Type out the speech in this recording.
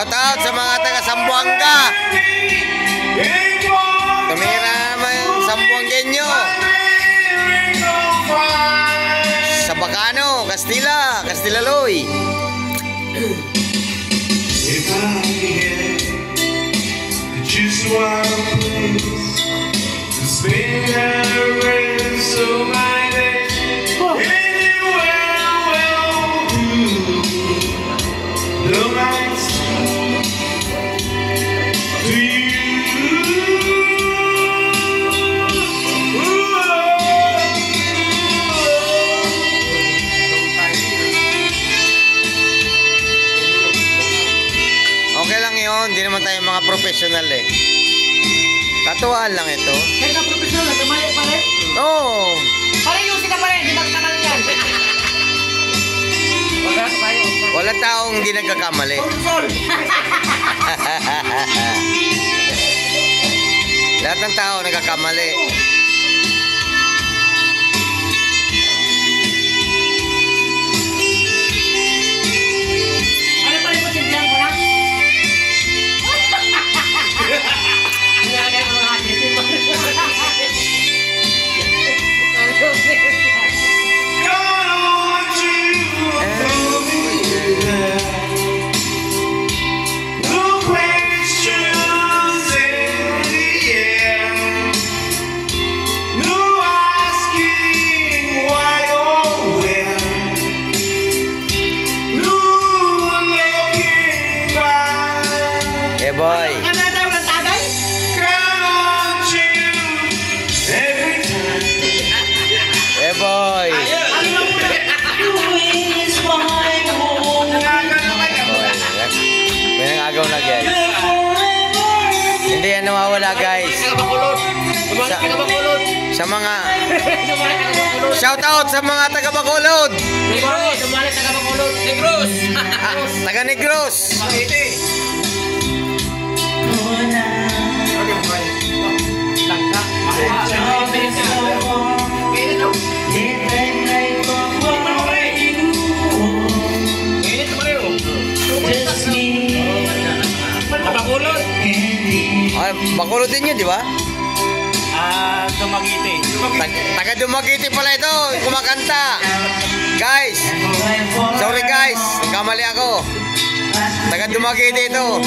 Shout out sa mga taga Sambuanga. Tumira naman yung Sambuangenyo. Sa Bacano, Castilla, Castilaloy. If I had just one place to spend our rest of my days, anywhere will do. The nights to you. Okay lang yun, hindi naman tayo mga professional eh. Katuwaan lang ito. Kaya ka professional, tumali pa rin. Oo. Pare, yung ka pa rin, di magkamal yan. Wala tayo. Wala taong hindi nagkakamali. Lahat ng tao nagkakamali. Ano pa rin po simbihan ko na? Nilagay ko mga atin. Eh boy. Ano na tayo ng tagay? Eh boy. Ano lang muna? May nangagaw na guys. Hindi yan nawawala guys. Sa mga shout out sa mga taga Bacolod. Negros! Taga Negros. Ay, Bacolod din yun, di ba? Dumaguete. Taga Dumaguete pala ito, kumakanta. Guys, sorry guys, nagkamali ako. Taga Dumaguete ito.